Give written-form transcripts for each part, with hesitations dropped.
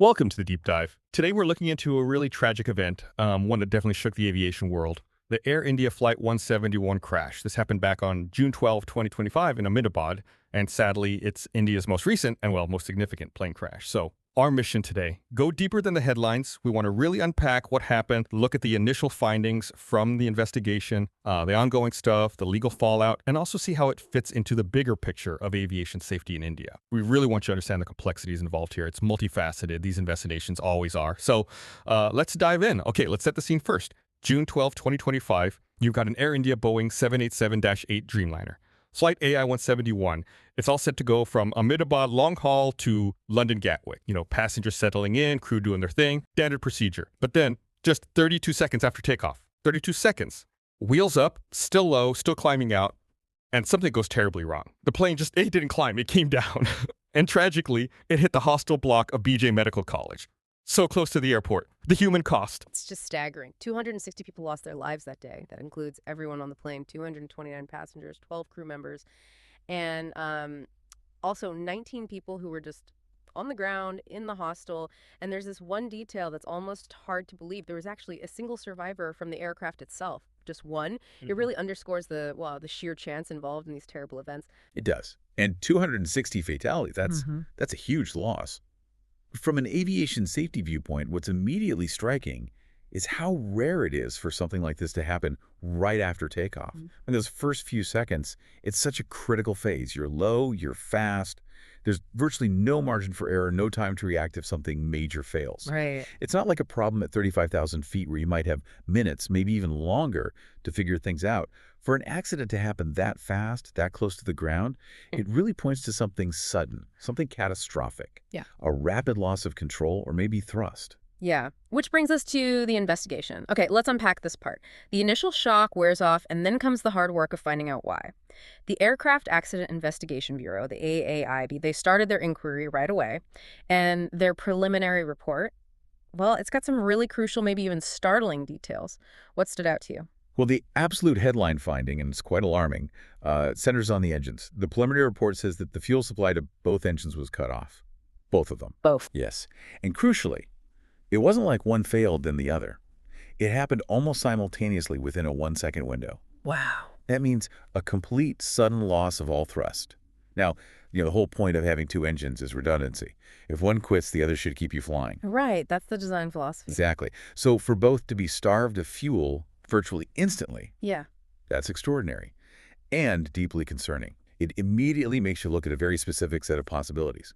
Welcome to the deep dive. Today we're looking into a really tragic event, one that definitely shook the aviation world. The Air India Flight 171 crash. This happened back on June 12, 2025 in Ahmedabad, and sadly it's India's most recent and, well, most significant plane crash. So our mission today, go deeper than the headlines. We want to really unpack what happened, look at the initial findings from the investigation, the ongoing stuff, the legal fallout, and also see how it fits into the bigger picture of aviation safety in India. We really want you to understand the complexities involved here. It's multifaceted. These investigations always are. So let's dive in. Okay, let's set the scene first. June 12, 2025, you've got an Air India Boeing 787-8 Dreamliner. Flight AI-171. It's all set to go from Ahmedabad long haul to London Gatwick. Passengers settling in, crew doing their thing, standard procedure. But then, just 32 seconds after takeoff, 32 seconds, wheels up, still low, still climbing out, and something goes terribly wrong. The plane it didn't climb, it came down. And tragically, it hit the hostel block of BJ Medical College. So close to the airport. The human cost. It's just staggering. 260 people lost their lives that day. That includes everyone on the plane, 229 passengers, 12 crew members, and also 19 people who were just on the ground in the hostel. And there's this one detail that's almost hard to believe. There was actually a single survivor from the aircraft itself. Just one. It really underscores the sheer chance involved in these terrible events. It does. And 260 fatalities, that's a huge loss. From an aviation safety viewpoint, what's immediately striking is how rare it is for something like this to happen right after takeoff. In those first few seconds, it's such a critical phase. You're low, you're fast. There's virtually no margin for error, no time to react if something major fails. Right. It's not like a problem at 35,000 feet where you might have minutes, maybe even longer, to figure things out. For an accident to happen that fast, that close to the ground, it really points to something sudden, something catastrophic. Yeah. A rapid loss of control or maybe thrust. Yeah, which brings us to the investigation. Okay, let's unpack this part. The initial shock wears off, and then comes the hard work of finding out why. The Aircraft Accident Investigation Bureau, the AAIB, they started their inquiry right away, and their preliminary report, well, it's got some really crucial, maybe even startling details. What stood out to you? Well, the absolute headline finding, and it's quite alarming, centers on the engines. The preliminary report says that the fuel supply to both engines was cut off. Both of them. Both. Yes. And crucially, it wasn't like one failed then the other. It happened almost simultaneously within a 1-second window. Wow. That means a complete sudden loss of all thrust. Now, the whole point of having two engines is redundancy. If one quits, the other should keep you flying. Right, that's the design philosophy. Exactly. So for both to be starved of fuel virtually instantly, Yeah. that's extraordinary and deeply concerning. It immediately makes you look at a very specific set of possibilities.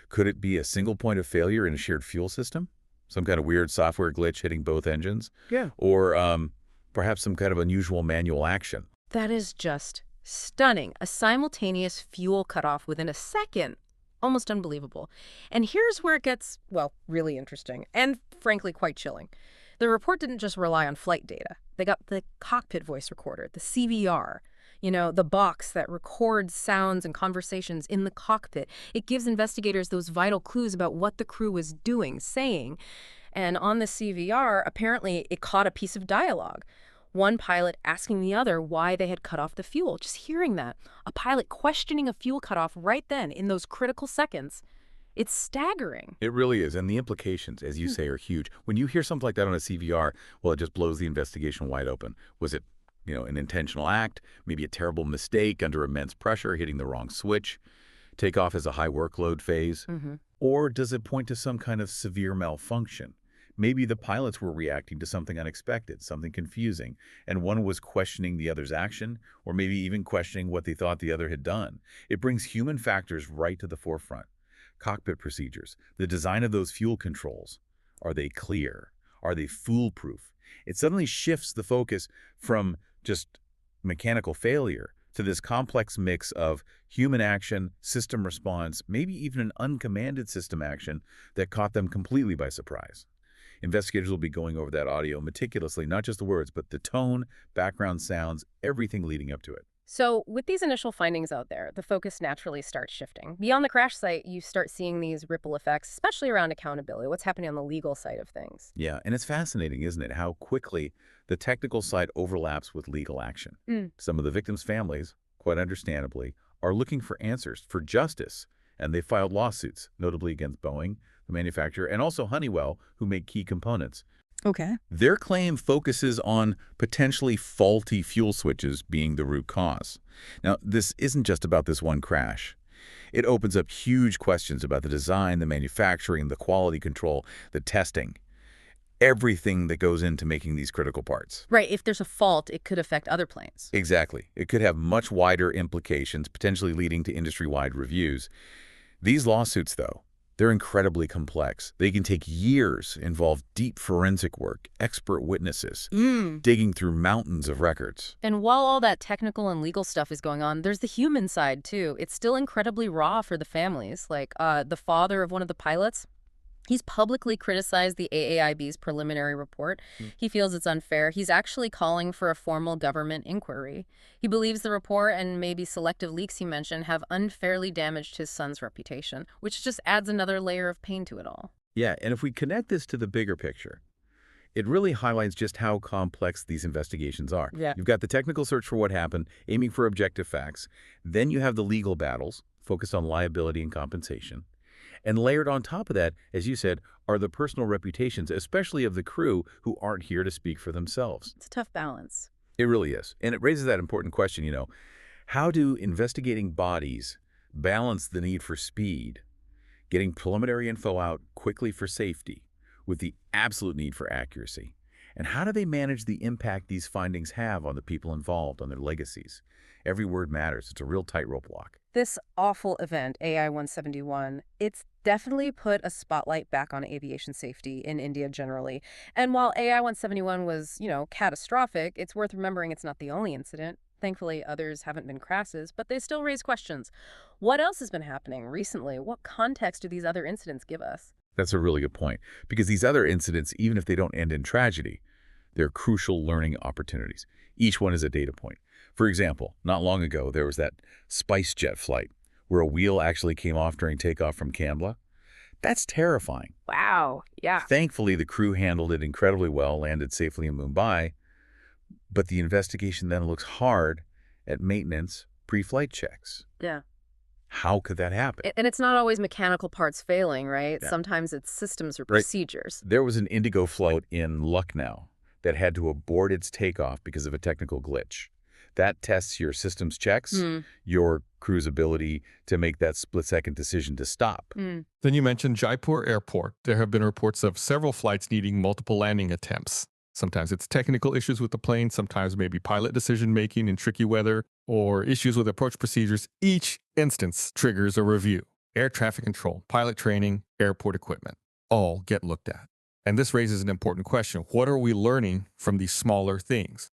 Could it be a single point of failure in a shared fuel system? Some kind of weird software glitch hitting both engines? Yeah. Or perhaps some kind of unusual manual action? That is just stunning. A simultaneous fuel cutoff within a second. Almost unbelievable. And here's where it gets, well, really interesting and frankly quite chilling. The report didn't just rely on flight data. They got the cockpit voice recorder, the CVR, the box that records sounds and conversations in the cockpit. It gives investigators those vital clues about what the crew was doing, saying. And on the CVR, apparently it caught a piece of dialogue. One pilot asking the other why they had cut off the fuel. Just hearing that. A pilot questioning a fuel cutoff right then in those critical seconds. It's staggering. It really is. And the implications, as you say, are huge. When you hear something like that on a CVR, well, it just blows the investigation wide open. Was it, an intentional act, maybe a terrible mistake under immense pressure, hitting the wrong switch? Takeoff is a high workload phase. Or does it point to some kind of severe malfunction? Maybe the pilots were reacting to something unexpected, something confusing, and one was questioning the other's action, or maybe even questioning what they thought the other had done. It brings human factors right to the forefront. Cockpit procedures, the design of those fuel controls. Are they clear? Are they foolproof? It suddenly shifts the focus from just mechanical failure to this complex mix of human action, system response, maybe even an uncommanded system action that caught them completely by surprise. Investigators will be going over that audio meticulously, not just the words, but the tone, background sounds, everything leading up to it. So with these initial findings out there, the focus naturally starts shifting. Beyond the crash site, you start seeing these ripple effects, especially around accountability, what's happening on the legal side of things. Yeah, and it's fascinating, isn't it, how quickly the technical side overlaps with legal action. Some of the victims' families, quite understandably, are looking for answers, for justice, and they filed lawsuits, notably against Boeing, the manufacturer, and also Honeywell, who make key components. Okay. Their claim focuses on potentially faulty fuel switches being the root cause. Now, this isn't just about this one crash. It opens up huge questions about the design, the manufacturing, the quality control, the testing, everything that goes into making these critical parts. Right. If there's a fault, it could affect other planes. Exactly. It could have much wider implications, potentially leading to industry-wide reviews. These lawsuits, though, they're incredibly complex. They can take years, involve deep forensic work, expert witnesses, digging through mountains of records. And while all that technical and legal stuff is going on, there's the human side, too. It's still incredibly raw for the families. Like the father of one of the pilots, he's publicly criticized the AAIB's preliminary report. He feels it's unfair. He's actually calling for a formal government inquiry. He believes the report and maybe selective leaks he mentioned have unfairly damaged his son's reputation, which just adds another layer of pain to it all. Yeah, and if we connect this to the bigger picture, it really highlights just how complex these investigations are. Yeah. You've got the technical search for what happened, aiming for objective facts. Then you have the legal battles, focused on liability and compensation. And layered on top of that, as you said, are the personal reputations, especially of the crew who aren't here to speak for themselves. It's a tough balance. It really is. And it raises that important question, how do investigating bodies balance the need for speed, getting preliminary info out quickly for safety, with the absolute need for accuracy? And how do they manage the impact these findings have on the people involved, on their legacies? Every word matters. It's a real tightrope walk. This awful event, AI-171, it's definitely put a spotlight back on aviation safety in India generally. And while AI-171 was, catastrophic, it's worth remembering it's not the only incident. Thankfully, others haven't been crashes, but they still raise questions. What else has been happening recently? What context do these other incidents give us? That's a really good point, because these other incidents, even if they don't end in tragedy, they're crucial learning opportunities. Each one is a data point. For example, not long ago, there was that SpiceJet flight where a wheel actually came off during takeoff from Kandla. That's terrifying. Wow. Yeah. Thankfully, the crew handled it incredibly well, landed safely in Mumbai, but the investigation then looks hard at maintenance pre-flight checks. Yeah. How could that happen? And it's not always mechanical parts failing, right? Yeah. Sometimes it's systems or Right. procedures. There was an Indigo flight in Lucknow that had to abort its takeoff because of a technical glitch. That tests your systems checks, your crew's ability to make that split-second decision to stop. Then you mentioned Jaipur Airport. There have been reports of several flights needing multiple landing attempts. Sometimes it's technical issues with the plane, sometimes maybe pilot decision-making in tricky weather, or issues with approach procedures. Each instance triggers a review. Air traffic control, pilot training, airport equipment, all get looked at. And this raises an important question. What are we learning from these smaller things?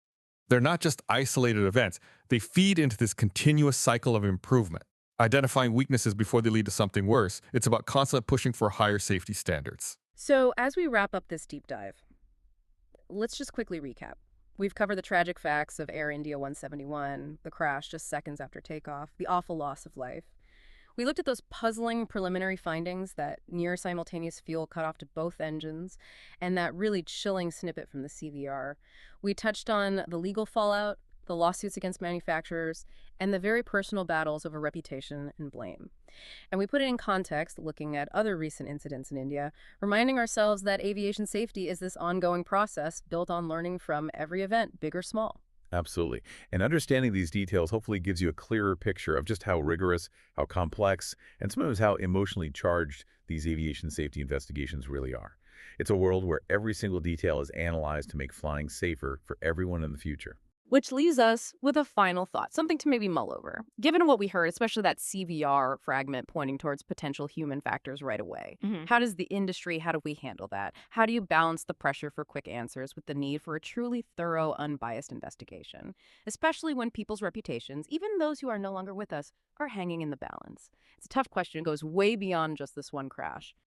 They're not just isolated events. They feed into this continuous cycle of improvement. Identifying weaknesses before they lead to something worse. It's about constantly pushing for higher safety standards. So as we wrap up this deep dive, let's just quickly recap. We've covered the tragic facts of Air India 171, the crash just seconds after takeoff, the awful loss of life. We looked at those puzzling preliminary findings, that near simultaneous fuel cutoff to both engines, and that really chilling snippet from the CVR. We touched on the legal fallout, the lawsuits against manufacturers, and the very personal battles over reputation and blame. And we put it in context, looking at other recent incidents in India, reminding ourselves that aviation safety is this ongoing process built on learning from every event, big or small. Absolutely. And understanding these details hopefully gives you a clearer picture of just how rigorous, how complex, and sometimes how emotionally charged these aviation safety investigations really are. It's a world where every single detail is analyzed to make flying safer for everyone in the future. Which leaves us with a final thought, something to maybe mull over. Given what we heard, especially that CVR fragment pointing towards potential human factors right away, how does the industry, how do we handle that? How do you balance the pressure for quick answers with the need for a truly thorough, unbiased investigation? Especially when people's reputations, even those who are no longer with us, are hanging in the balance. It's a tough question. It goes way beyond just this one crash.